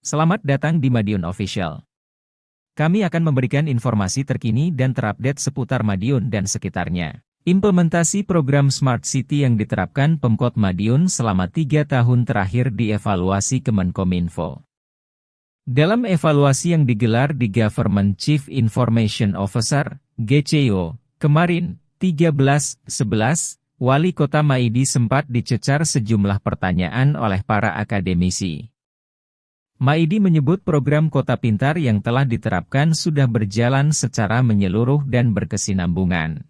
Selamat datang di Madiun Official. Kami akan memberikan informasi terkini dan terupdate seputar Madiun dan sekitarnya. Implementasi program Smart City yang diterapkan Pemkot Madiun selama 3 tahun terakhir dievaluasi Kemenkominfo. Dalam evaluasi yang digelar di Government Chief Information Officer, GCIO, kemarin, 13/11, Wali Kota Maidi sempat dicecar sejumlah pertanyaan oleh para akademisi. Maidi menyebut program Kota Pintar yang telah diterapkan sudah berjalan secara menyeluruh dan berkesinambungan.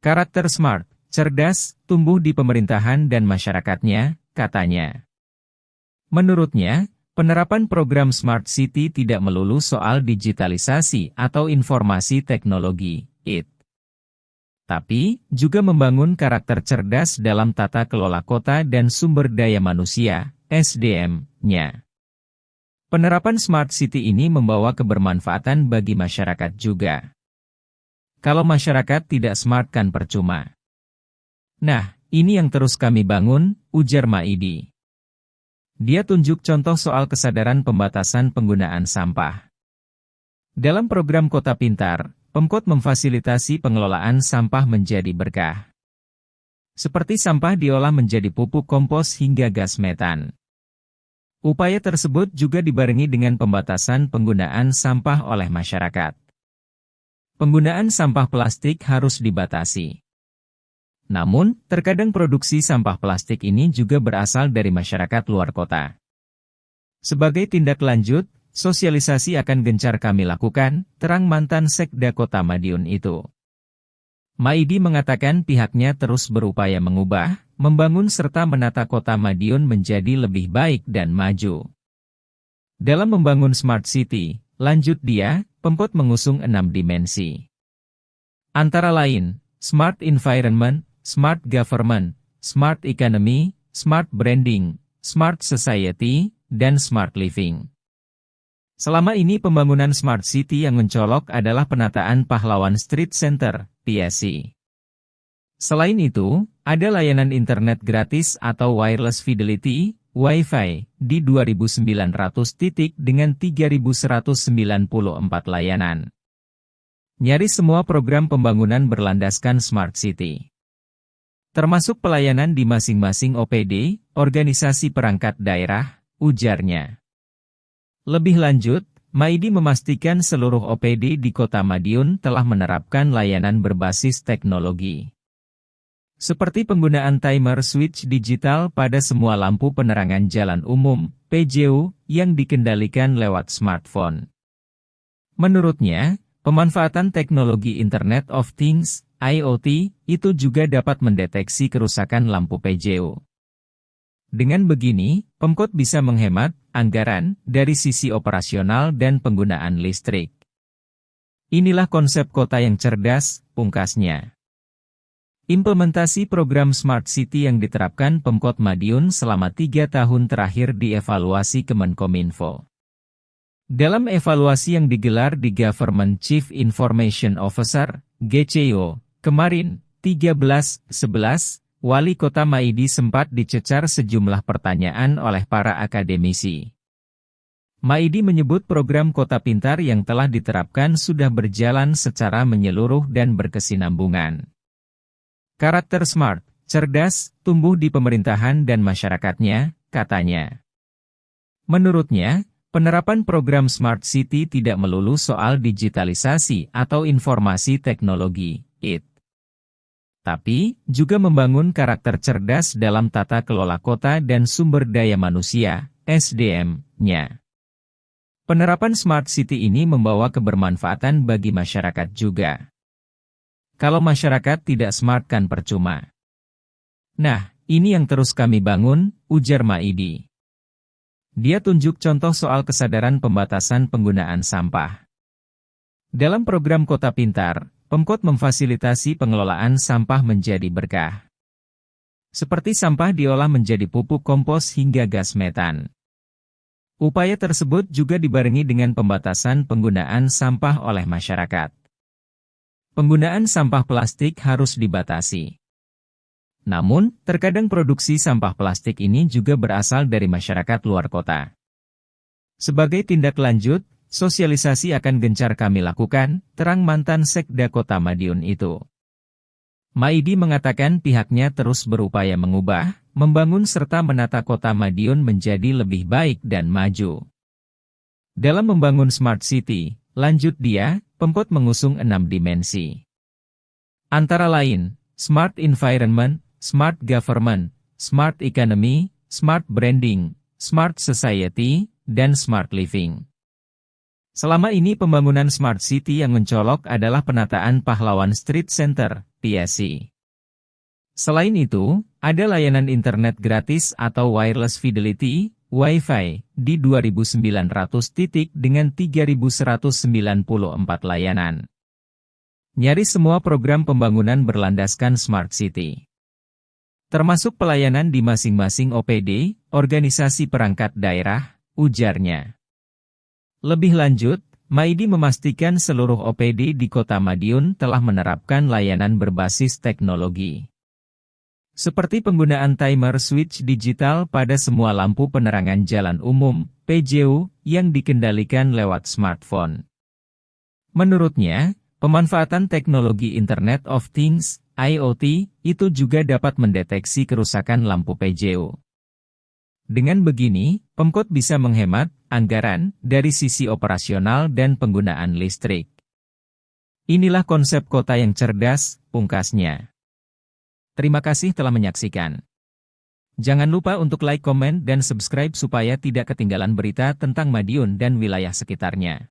Karakter smart, cerdas, tumbuh di pemerintahan dan masyarakatnya, katanya. Menurutnya, penerapan program Smart City tidak melulu soal digitalisasi atau informasi teknologi, tapi juga membangun karakter cerdas dalam tata kelola kota dan sumber daya manusia, SDM-nya. Penerapan Smart City ini membawa kebermanfaatan bagi masyarakat juga. Kalau masyarakat tidak smart kan percuma. Nah, ini yang terus kami bangun, ujar Maidi. Dia tunjuk contoh soal kesadaran pembatasan penggunaan sampah. Dalam program Kota Pintar, Pemkot memfasilitasi pengelolaan sampah menjadi berkah. Seperti sampah diolah menjadi pupuk kompos hingga gas metan. Upaya tersebut juga dibarengi dengan pembatasan penggunaan sampah oleh masyarakat. Penggunaan sampah plastik harus dibatasi. Namun, terkadang produksi sampah plastik ini juga berasal dari masyarakat luar kota. Sebagai tindak lanjut, sosialisasi akan gencar kami lakukan, terang mantan Sekda Kota Madiun itu. Maidi mengatakan pihaknya terus berupaya mengubah, membangun serta menata Kota Madiun menjadi lebih baik dan maju. Dalam membangun Smart City, lanjut dia, Pemkot mengusung 6 dimensi. Antara lain, Smart Environment, Smart Government, Smart Economy, Smart Branding, Smart Society, dan Smart Living. Selama ini pembangunan Smart City yang mencolok adalah penataan Pahlawan Street Center, PSC. Selain itu, ada layanan internet gratis atau wireless fidelity, Wi-Fi, di 2.900 titik dengan 3.194 layanan. Nyaris semua program pembangunan berlandaskan Smart City. Termasuk pelayanan di masing-masing OPD, organisasi perangkat daerah, ujarnya. Lebih lanjut, Maidi memastikan seluruh OPD di Kota Madiun telah menerapkan layanan berbasis teknologi. Seperti penggunaan timer switch digital pada semua lampu penerangan jalan umum, PJU, yang dikendalikan lewat smartphone. Menurutnya, pemanfaatan teknologi Internet of Things, IoT, itu juga dapat mendeteksi kerusakan lampu PJU. Dengan begini, Pemkot bisa menghemat anggaran dari sisi operasional dan penggunaan listrik. Inilah konsep kota yang cerdas, pungkasnya. Implementasi program Smart City yang diterapkan Pemkot Madiun selama 3 tahun terakhir dievaluasi Kemenkominfo. Dalam evaluasi yang digelar di Government Chief Information Officer, GCIO, kemarin, 13/11, Wali Kota Maidi sempat dicecar sejumlah pertanyaan oleh para akademisi. Maidi menyebut program Kota Pintar yang telah diterapkan sudah berjalan secara menyeluruh dan berkesinambungan. Karakter smart, cerdas, tumbuh di pemerintahan dan masyarakatnya, katanya. Menurutnya, penerapan program Smart City tidak melulu soal digitalisasi atau informasi teknologi, tapi juga membangun karakter cerdas dalam tata kelola kota dan sumber daya manusia, SDM-nya. Penerapan Smart City ini membawa kebermanfaatan bagi masyarakat juga. Kalau masyarakat tidak smart kan percuma. Nah, ini yang terus kami bangun, ujar Maidi. Dia tunjuk contoh soal kesadaran pembatasan penggunaan sampah. Dalam program Kota Pintar, Pemkot memfasilitasi pengelolaan sampah menjadi berkah. Seperti sampah diolah menjadi pupuk kompos hingga gas metan. Upaya tersebut juga dibarengi dengan pembatasan penggunaan sampah oleh masyarakat. Penggunaan sampah plastik harus dibatasi. Namun, terkadang produksi sampah plastik ini juga berasal dari masyarakat luar kota. Sebagai tindak lanjut, sosialisasi akan gencar kami lakukan, terang mantan Sekda Kota Madiun itu. Maidi mengatakan pihaknya terus berupaya mengubah, membangun serta menata Kota Madiun menjadi lebih baik dan maju. Dalam membangun Smart City, lanjut dia, Pemkot mengusung 6 dimensi. Antara lain, Smart Environment, Smart Government, Smart Economy, Smart Branding, Smart Society, dan Smart Living. Selama ini pembangunan Smart City yang mencolok adalah penataan Pahlawan Street Center, PSC. Selain itu, ada layanan internet gratis atau wireless fidelity, Wi-Fi, di 2.900 titik dengan 3.194 layanan. Nyaris semua program pembangunan berlandaskan Smart City. Termasuk pelayanan di masing-masing OPD, organisasi perangkat daerah, ujarnya. Lebih lanjut, Maidi memastikan seluruh OPD di Kota Madiun telah menerapkan layanan berbasis teknologi. Seperti penggunaan timer switch digital pada semua lampu penerangan jalan umum, PJU, yang dikendalikan lewat smartphone. Menurutnya, pemanfaatan teknologi Internet of Things, IoT, itu juga dapat mendeteksi kerusakan lampu PJU. Dengan begini, Pemkot bisa menghemat anggaran dari sisi operasional dan penggunaan listrik. Inilah konsep kota yang cerdas, pungkasnya. Terima kasih telah menyaksikan. Jangan lupa untuk like, komen, dan subscribe supaya tidak ketinggalan berita tentang Madiun dan wilayah sekitarnya.